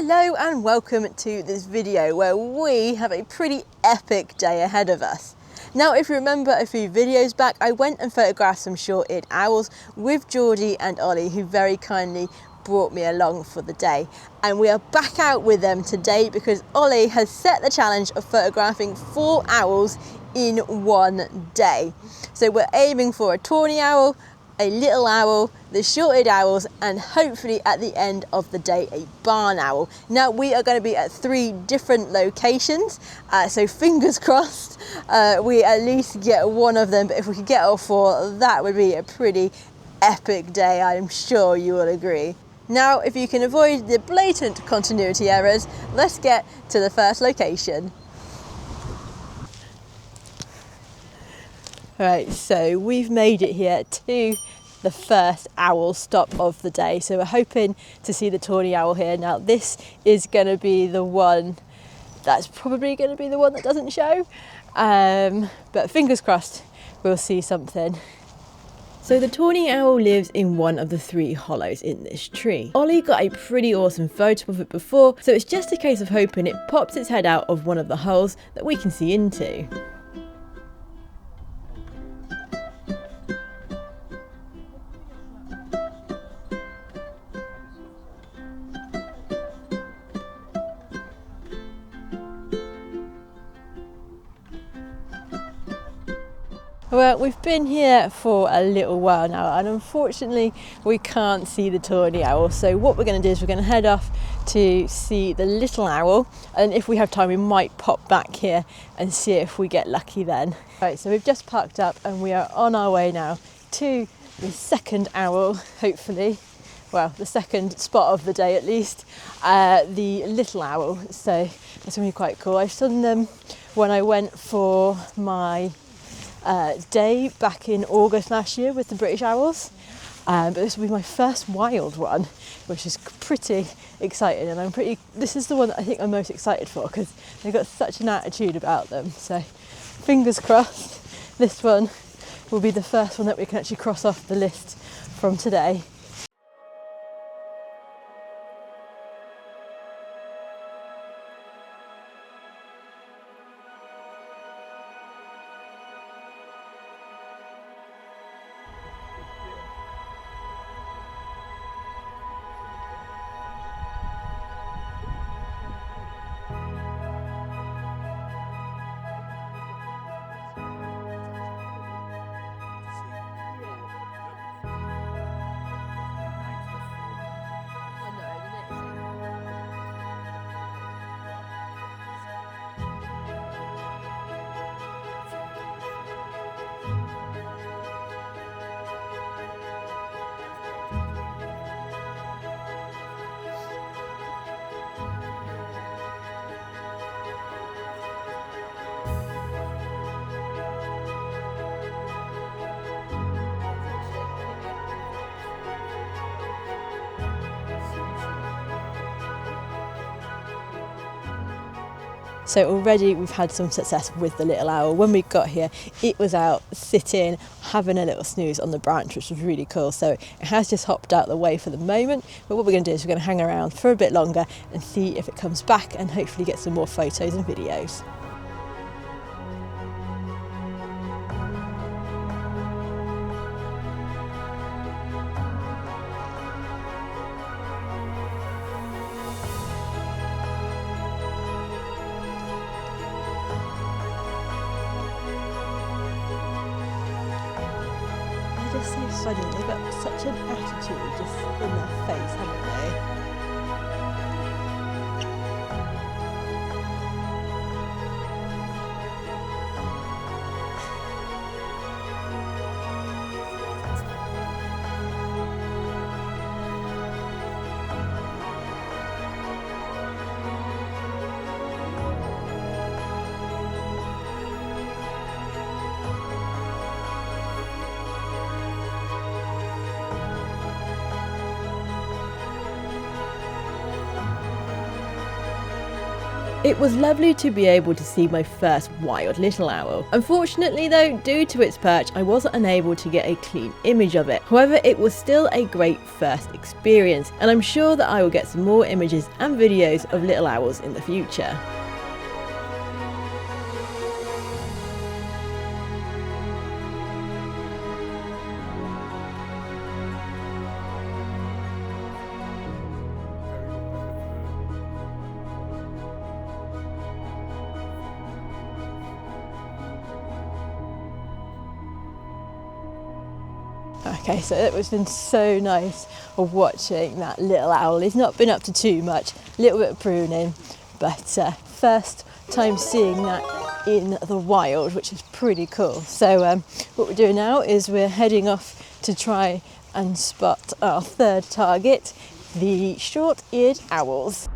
Hello and welcome to this video where we have a pretty epic day ahead of us. Now, if you remember a few videos back, I went and photographed some short-eared owls with Jordey and Ollie, who very kindly brought me along for the day. And we are back out with them today because Ollie has set the challenge of photographing 4 owls in one day. So we're aiming for a tawny owl, a little owl, the short-eared owls, and hopefully at the end of the day a barn owl. Now we are going to be at 3 different locations, so fingers crossed we at least get one of them, but if we could get all 4, that would be a pretty epic day, I'm sure you will agree. Now, if you can avoid the blatant continuity errors, let's get to the first location. Right, so we've made it here to the first owl stop of the day. So we're hoping to see the tawny owl here. Now this is going to be the one that's probably going to be the one that doesn't show. But fingers crossed we'll see something. So the tawny owl lives in one of the 3 hollows in this tree. Ollie got a pretty awesome photo of it before, so it's just a case of hoping it pops its head out of one of the holes that we can see into. Well, we've been here for a little while now and unfortunately we can't see the tawny owl, so what we're going to do is we're going to head off to see the little owl, and if we have time we might pop back here and see if we get lucky then. Right, so we've just parked up and we are on our way now to the second owl, hopefully. Well, the second spot of the day at least, the little owl, so that's going to be quite cool. I've seen them when I went for my day back in August last year with the British owls, but this will be my first wild one, which is pretty exciting, and this is the one that I think I'm most excited for because they've got such an attitude about them. So fingers crossed this one will be the first one that we can actually cross off the list from today. So already we've had some success with the little owl. When we got here, it was out sitting, having a little snooze on the branch, which was really cool. So it has just hopped out the way for the moment, but what we're going to do is we're going to hang around for a bit longer and see if it comes back and hopefully get some more photos and videos. They're just so funny, they've got such an attitude just in their face, haven't they? It was lovely to be able to see my first wild little owl. Unfortunately though, due to its perch, I wasn't unable to get a clean image of it. However, it was still a great first experience, and I'm sure that I will get some more images and videos of little owls in the future. Okay, so it was been so nice of watching that little owl. He's not been up to too much, a little bit of pruning, but first time seeing that in the wild, which is pretty cool. So what we're doing now is we're heading off to try and spot our third target, the short-eared owls.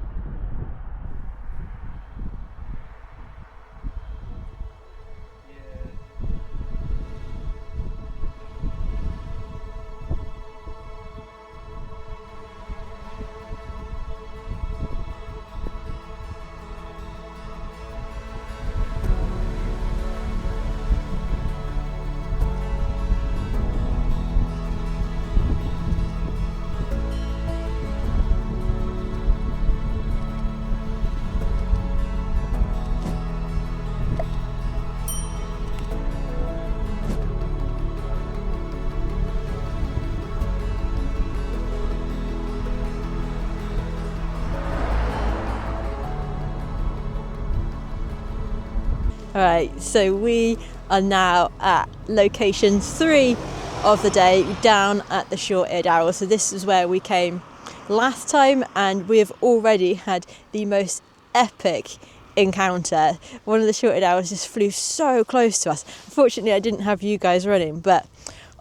Alright, so we are now at location 3 of the day, down at the short-eared owl. So this is where we came last time, and we have already had the most epic encounter. One of the short-eared owls just flew so close to us. Unfortunately, I didn't have you guys running, but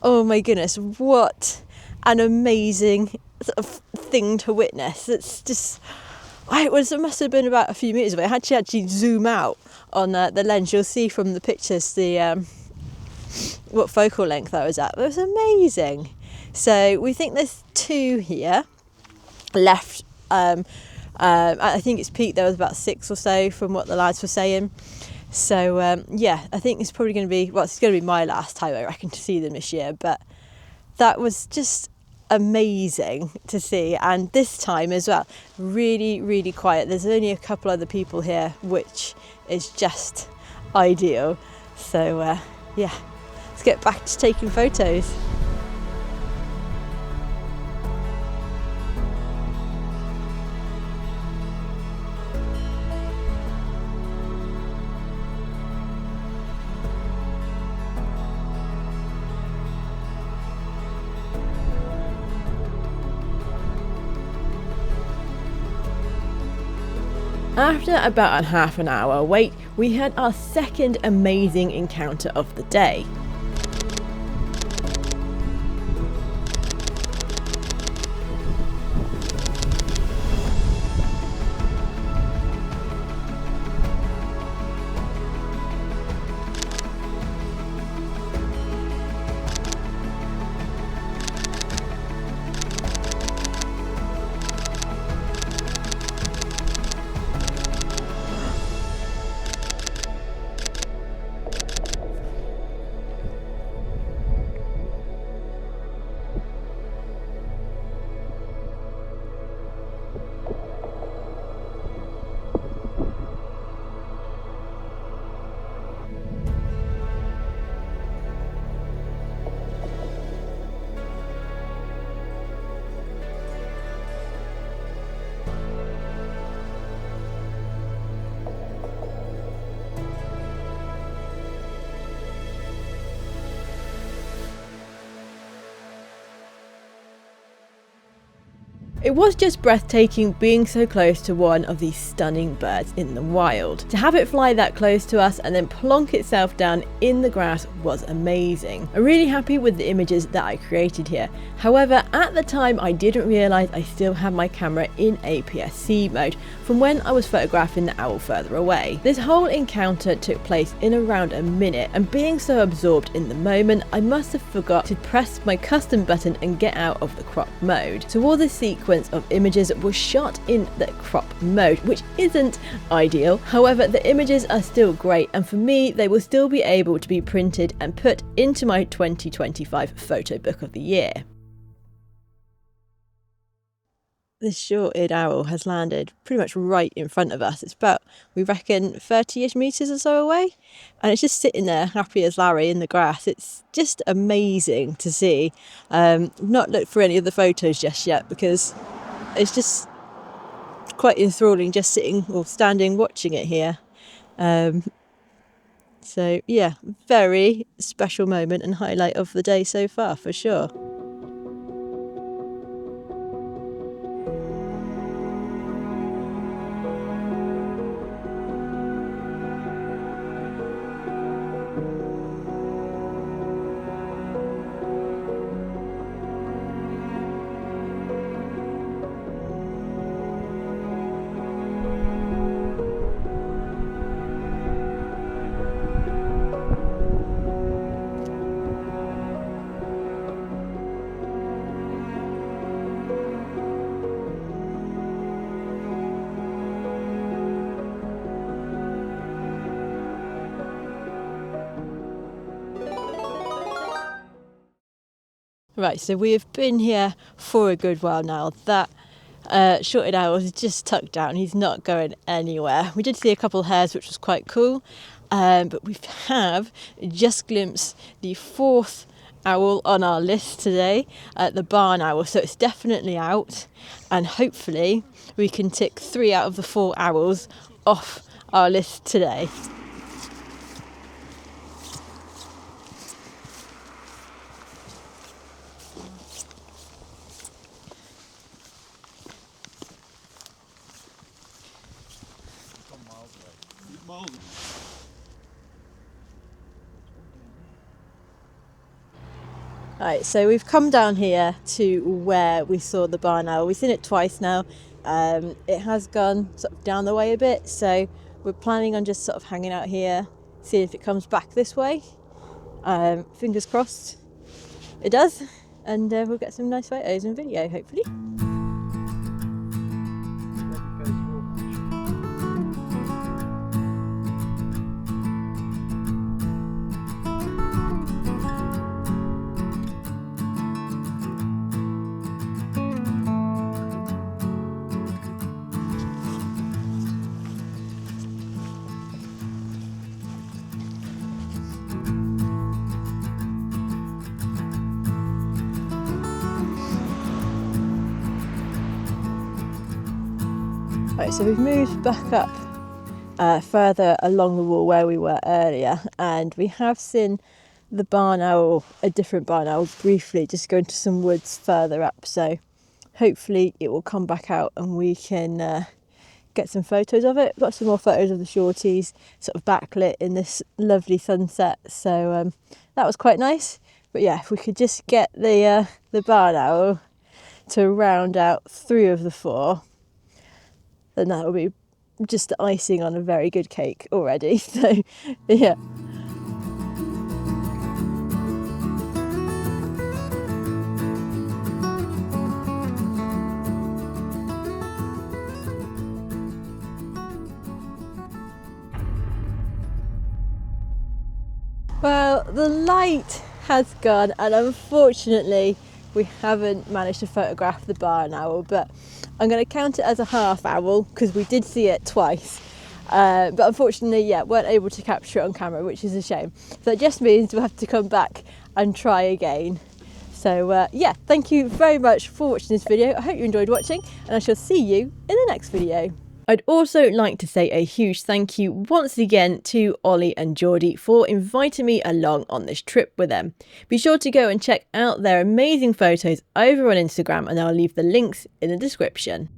oh my goodness, what an amazing sort of thing to witness. It's just, it must have been about a few meters away. I had to actually zoom out on the lens. You'll see from the pictures the what focal length I was at. It was amazing. So we think there's 2 here left. I think it's peaked. There was about 6 or so from what the lads were saying. So yeah, I think it's probably going to be, well, it's going to be my last time, I reckon, to see them this year. But that was just amazing to see, and this time as well, really quiet. There's only a couple other people here, which is just ideal. So yeah, let's get back to taking photos. After about a half an hour wait, we had our second amazing encounter of the day. It was just breathtaking being so close to one of these stunning birds in the wild. To have it fly that close to us and then plonk itself down in the grass was amazing. I'm really happy with the images that I created here. However, at the time I didn't realise I still had my camera in APS-C mode from when I was photographing the owl further away. This whole encounter took place in around a minute, and being so absorbed in the moment, I must have forgot to press my custom button and get out of the crop mode. So all this sequence sequence of images was shot in the crop mode, which isn't ideal. However, the images are still great, and for me they will still be able to be printed and put into my 2025 photo book of the year. This short-eared owl has landed pretty much right in front of us. It's about, we reckon, 30-ish metres or so away. And it's just sitting there, happy as Larry, in the grass. It's just amazing to see. I've not looked for any of the photos just yet because it's just quite enthralling just sitting or standing watching it here. So yeah, very special moment and highlight of the day so far, for sure. Right, so we have been here for a good while now. That short-eared owl is just tucked down. He's not going anywhere. We did see a couple of hares, which was quite cool, but we have just glimpsed the fourth owl on our list today, the barn owl. So it's definitely out, and hopefully we can tick 3 out of the 4 owls off our list today. Right, so we've come down here to where we saw the barn owl. We've seen it twice now. It has gone sort of down the way a bit, so we're planning on just sort of hanging out here, seeing if it comes back this way. Fingers crossed it does, and we'll get some nice photos and video, hopefully. Right, so we've moved back up further along the wall where we were earlier, and we have seen the barn owl, a different barn owl, briefly just go into some woods further up. So hopefully it will come back out and we can get some photos of it. Got some more photos of the shorties sort of backlit in this lovely sunset, so that was quite nice. But yeah, if we could just get the barn owl to round out 3 of the 4, then that will be just the icing on a very good cake already. So yeah. Well, the light has gone, and unfortunately we haven't managed to photograph the barn owl, but I'm going to count it as a half owl because we did see it twice. But unfortunately, yeah, weren't able to capture it on camera, which is a shame. So that just means we'll have to come back and try again. So yeah, thank you very much for watching this video. I hope you enjoyed watching, and I shall see you in the next video. I'd also like to say a huge thank you once again to Ollie and Jordey for inviting me along on this trip with them. Be sure to go and check out their amazing photos over on Instagram, and I'll leave the links in the description.